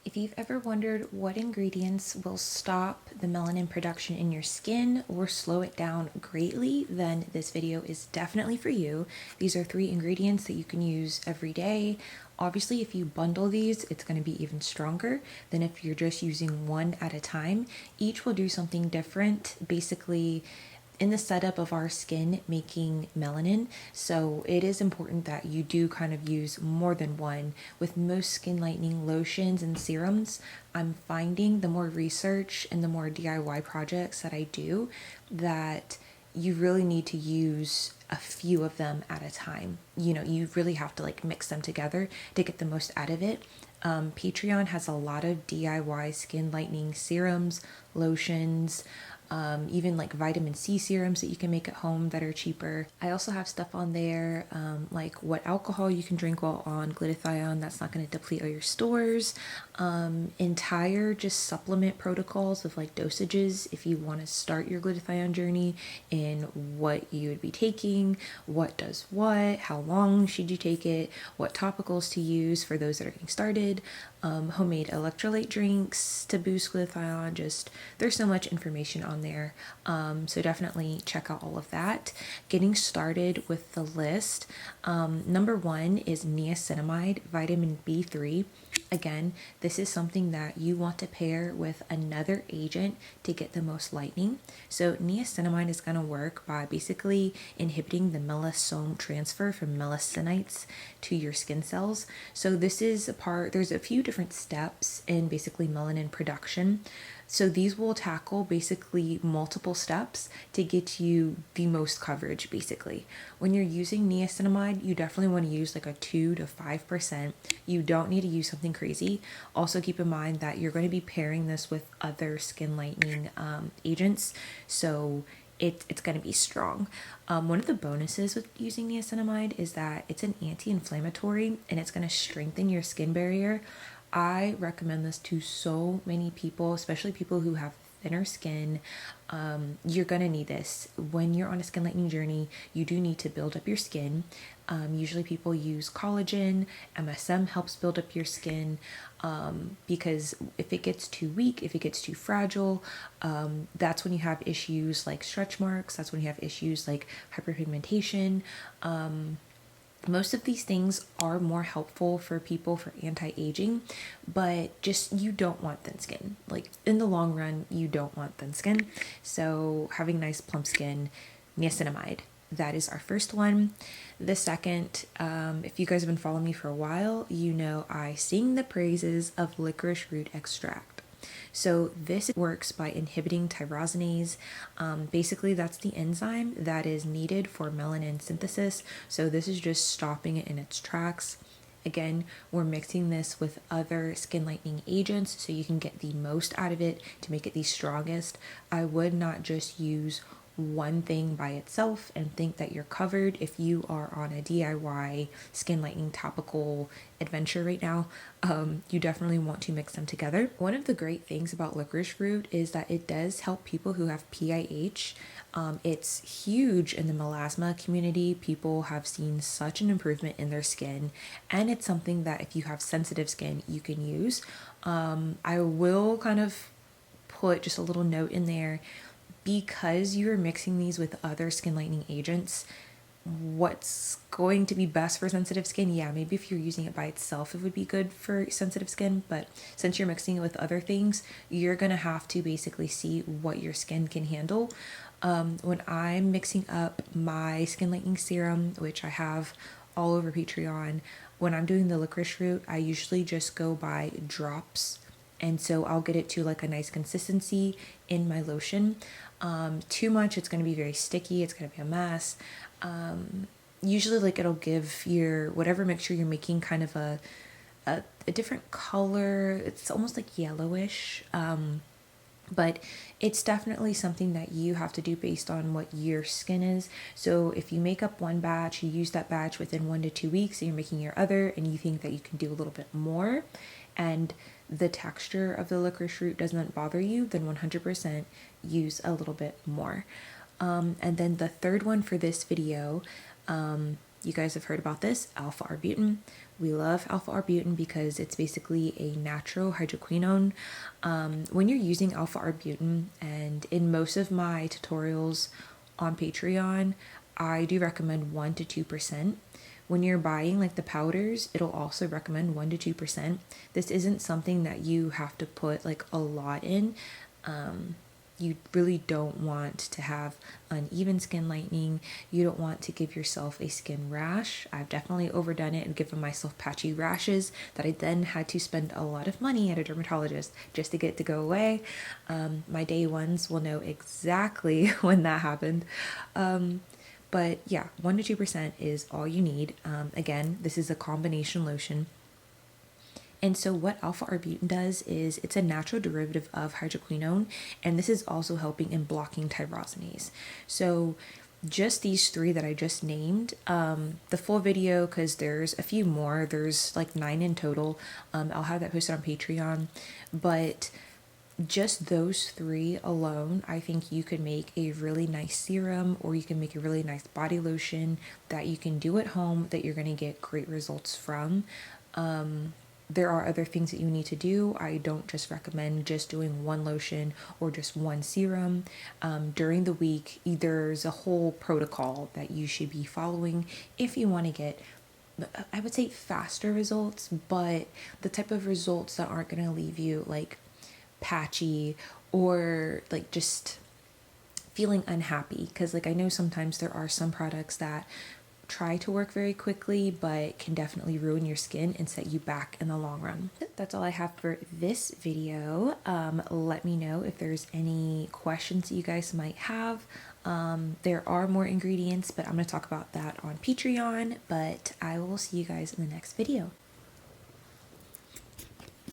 If you've ever wondered what ingredients will stop the melanin production in your skin or slow it down greatly, then this video is definitely for you. These are 3 ingredients that you can use every day. Obviously, if you bundle these, it's going to be even stronger than if you're just using one at a time. Each will do something different. Basically, in the setup of our skin making melanin, so it is important that you do kind of use more than one. With most skin lightening lotions and serums, I'm finding the more research and the more DIY projects that I do, that you really need to use a few of them at a time. You know, you really have to like mix them together to get the most out of it. Patreon has a lot of DIY skin lightening serums, lotions, even like vitamin C serums that you can make at home that are cheaper. I also have stuff on there like what alcohol you can drink while on glutathione that's not going to deplete all your stores. Entire just supplement protocols of like dosages if you want to start your glutathione journey, and what you would be taking, what does what, how long should you take it, what topicals to use for those that are getting started, homemade electrolyte drinks to boost glutathione. Just there's so much information on there, so definitely check out all of that. Getting started with the list, number 1 is niacinamide, vitamin B3. Again, this is something that you want to pair with another agent to get the most lightening. So niacinamide is going to work by basically inhibiting the melasome transfer from melanocytes to your skin cells. So this is a part, there's a few different steps in basically melanin production. So these will tackle basically multiple steps to get you the most coverage basically. When you're using niacinamide, you definitely want to use like a 2 to 5%. You don't need to use something crazy. Also keep in mind that you're going to be pairing this with other skin lightening agents. So it's going to be strong. One of the bonuses with using niacinamide is that it's an anti-inflammatory and it's going to strengthen your skin barrier. I recommend this to so many people, especially people who have thinner skin. You're gonna need this when you're on a skin lightening journey. You do need to build up your skin. Usually people use collagen. MSM helps build up your skin, because if it gets too weak, if it gets too fragile, that's when you have issues like stretch marks. That's when you have issues like hyperpigmentation. Most of these things are more helpful for people for anti-aging, but just you don't want thin skin. Like in the long run, you don't want thin skin. So having nice plump skin, niacinamide, that is our first one. The second, if you guys have been following me for a while, you know I sing the praises of licorice root extract. So this works by inhibiting tyrosinase. Basically, that's the enzyme that is needed for melanin synthesis. So this is just stopping it in its tracks. Again, we're mixing this with other skin lightening agents so you can get the most out of it to make it the strongest. I would not just use one thing by itself and think that you're covered. If you are on a DIY skin lightening topical adventure right now, you definitely want to mix them together. One of the great things about licorice root is that it does help people who have PIH. It's huge in the melasma community. People have seen such an improvement in their skin, and it's something that if you have sensitive skin, you can use. I will kind of put just a little note in there, because you're mixing these with other skin lightening agents, what's going to be best for sensitive skin? Yeah, maybe if you're using it by itself, it would be good for sensitive skin. But since you're mixing it with other things, you're going to have to basically see what your skin can handle. When I'm mixing up my skin lightening serum, which I have all over Patreon, when I'm doing the licorice root, I usually just go by drops. And so I'll get it to like a nice consistency in my lotion. Too much, it's going to be very sticky. It's going to be a mess. Usually like it'll give your whatever mixture you're making kind of a different color. It's almost like yellowish. But it's definitely something that you have to do based on what your skin is. So if you make up one batch, you use that batch within 1 to 2 weeks, and you're making your other, and you think that you can do a little bit more, and the texture of the licorice root doesn't bother you, then 100% use a little bit more. And then the third one for this video You guys have heard about this, alpha arbutin. We love alpha arbutin because it's basically a natural hydroquinone. When you're using alpha arbutin, and in most of my tutorials on Patreon, I do recommend 1 to 2%. When you're buying like the powders, it'll also recommend 1 to 2%. This isn't something that you have to put like a lot in. You really don't want to have uneven skin lightening. You don't want to give yourself a skin rash. I've definitely overdone it and given myself patchy rashes that I then had to spend a lot of money at a dermatologist just to get to go away. My day ones will know exactly when that happened. But yeah, 1 to 2% is all you need. Again, this is a combination lotion. And so what alpha arbutin does is it's a natural derivative of hydroquinone, and this is also helping in blocking tyrosinase. So just these three that I just named, the full video, because there's a few more, there's like 9 in total. I'll have that posted on Patreon, but just those 3 alone, I think you could make a really nice serum, or you can make a really nice body lotion that you can do at home that you're going to get great results from. There are other things that you need to do. I don't just recommend just doing one lotion or just one serum. During the week, there's a whole protocol that you should be following if you want to get, I would say, faster results, but the type of results that aren't going to leave you like patchy or like just feeling unhappy. Because like I know sometimes there are some products that try to work very quickly but can definitely ruin your skin and set you back in the long run. That's all I have for this video. Let me know if there's any questions that you guys might have. There are more ingredients, but I'm going to talk about that on Patreon, but I will see you guys in the next video.